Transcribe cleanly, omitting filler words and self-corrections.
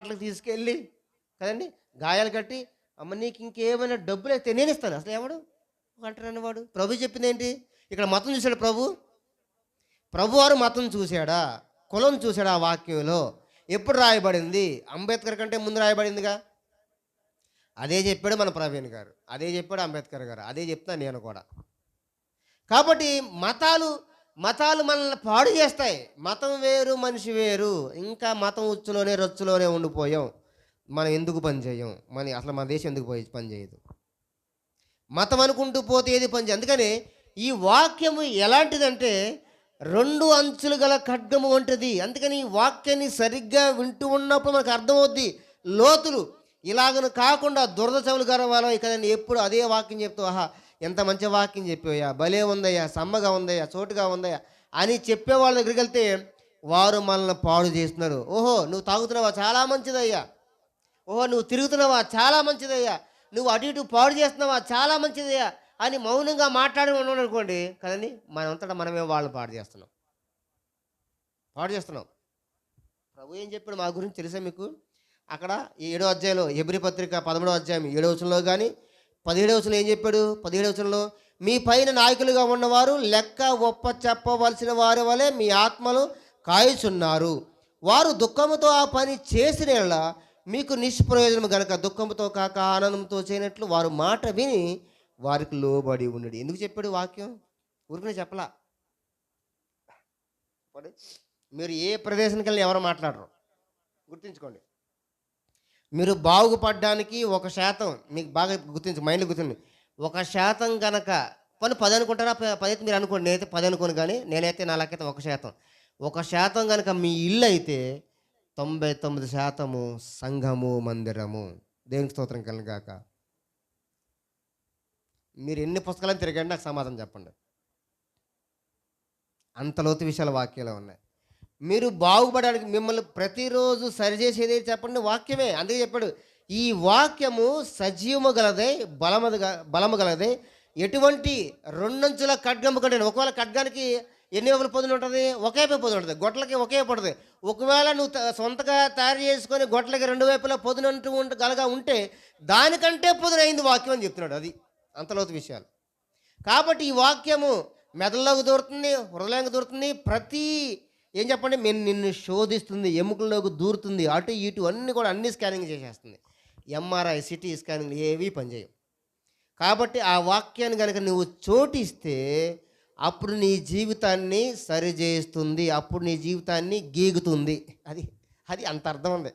హాస్పిటల్కి తీసుకెళ్ళి కదండి గాయాలు కట్టి, అమ్మ నీకు ఇంకేమైనా డబ్బులు అయితే నేను ఇస్తాను. అసలు ఎవడు అంటారని వాడు? ప్రభు చెప్పింది ఏంటి? ఇక్కడ మతం చూశాడు ప్రభువారు మతం చూశాడా, కులం చూశాడా? ఆ వాక్యంలో ఎప్పుడు రాయబడింది? అంబేద్కర్ కంటే ముందు రాయబడిందిగా. అదే చెప్పాడు మన ప్రవీణ్ గారు, అదే చెప్పాడు అంబేద్కర్ గారు, అదే చెప్తాను నేను కూడా. కాబట్టి మతాలు మనల్ని పాడు చేస్తాయి. మతం వేరు, మనిషి వేరు. ఇంకా మతం ఉచ్చులోనే రొచ్చులోనే ఉండిపోయాం. మనం ఎందుకు పని చేయం? అసలు మన దేశం ఎందుకు పని చేయదు? మతం అనుకుంటూ పోతే ఏది పని చేయదు. అందుకని ఈ వాక్యము ఎలాంటిదంటే 2 అంచులు గల ఖడ్గము వంటిది. అందుకని ఈ వాక్యాన్ని సరిగ్గా వింటూ ఉన్నప్పుడు మనకు అర్థమవుద్ది లోతులు. ఇలాగను కాకుండా దురద చెవులు గరవాలో కదండి, ఎప్పుడు అదే వాక్యం చెప్తూ, ఆహా ఎంత మంచి వాక్యం చెప్పావయ్యా, భలే ఉందయ్యా, సమ్మగా ఉందయ్యా, చోటుగా ఉందయ్యా అని చెప్పే వాళ్ళ దగ్గరికి వెళ్తే వారు మనల్ని పాడు చేస్తున్నారు. ఓహో నువ్వు తాగుతున్నావా, చాలా మంచిదయ్యా. ఓహో నువ్వు తిరుగుతున్నావా, చాలా మంచిదయ్యా. నువ్వు అటు ఇటు పాడు చేస్తున్నావా, చాలా మంచిదయ్యా అని మౌనంగా మాట్లాడి ఉన్నాడు అనుకోండి కదండి, మనంతటా మనమే వాళ్ళు పాడు చేస్తున్నాం. ప్రభు ఏం చెప్పాడు మా గురించి తెలుసా మీకు? అక్కడ 7వ అధ్యాయంలో హెబ్రీ పత్రిక 13వ అధ్యాయం 7వ వచనంలో కానీ 17వ వచనంలో ఏం చెప్పాడు? 17వ వచనంలో మీ పైన నాయకులుగా ఉన్నవారు లెక్క ఒప్ప చెప్పవలసిన వారి వలె మీ ఆత్మలు కాయుచున్నారు. వారు దుఃఖముతో ఆ పని చేసిన యెడల మీకు నిష్ప్రయోజనం గనక దుఃఖంతో కాక ఆనందంతో చేయనట్లు వారు మాట విని వారికి లోబడి ఉండడు. ఎందుకు చెప్పాడు వాక్యం? ఊరికనే చెప్పలా. మీరు ఏ ప్రదేశానికి వెళ్ళి ఎవరు మాట్లాడరు, గుర్తుంచుకోండి. మీరు బాగుపడడానికి 1% మీకు బాగా మైండ్లో గుర్తుంది. 1% కనుక 10 అనుకుంటారా? 10 అయితే మీరు అనుకోండి, నేనైతే 10 అనుకోను, కానీ నేనైతే నా లెక్కైతే 1% కనుక మీ ఇల్లు అయితే 99% సంఘము, మందిరము. దేవునికి స్తోత్రం కలుగాక. మీరు ఎన్ని పుస్తకాలను తిరగండి, నాకు సమాధానం చెప్పండి. అంత లోతు విషయాల వాక్యాలు ఉన్నాయి. మీరు బాగుపడడానికి మిమ్మల్ని ప్రతిరోజు సరిచేసేది చెప్పండి, వాక్యమే. అందుకే చెప్పాడు ఈ వాక్యము సజీవము గలదే, బలము గలదే, ఎటువంటి 2 అంచుల ఖడ్గము కంటే. ఒకవేళ ఖడ్గానికి ఎన్ని వైపుల పొదును ఉంటుంది? ఒకే వైపు పొదును ఉంటుంది. గొడ్లకి ఒకే పడుతుంది. ఒకవేళ నువ్వు సొంతగా తయారు చేసుకొని గొడ్లకి 2 వైపులా పొదునంటూ గలగా ఉంటే దానికంటే పొదునైంది వాక్యం అని చెప్తున్నాడు. అది అంతలోతు విషయాలు. కాబట్టి ఈ వాక్యము మెదడులోకి దూరుతుంది, హృదయంలోకి దూరుతుంది. ఏం చెప్పండి, నిన్ను శోధిస్తుంది, ఎముకల్లోకి దూరుతుంది, అటు ఇటు అన్ని స్కానింగ్ చేసేస్తుంది. ఎంఆర్ఐ, సిటీ స్కానింగ్ ఏవి పనిచేయవు. కాబట్టి ఆ వాక్యాన్ని కనుక నువ్వు చోటిస్తే అప్పుడు నీ జీవితాన్ని సరిచేస్తుంది, అప్పుడు నీ జీవితాన్ని గీగుతుంది. అది అంత అర్థం ఉంది.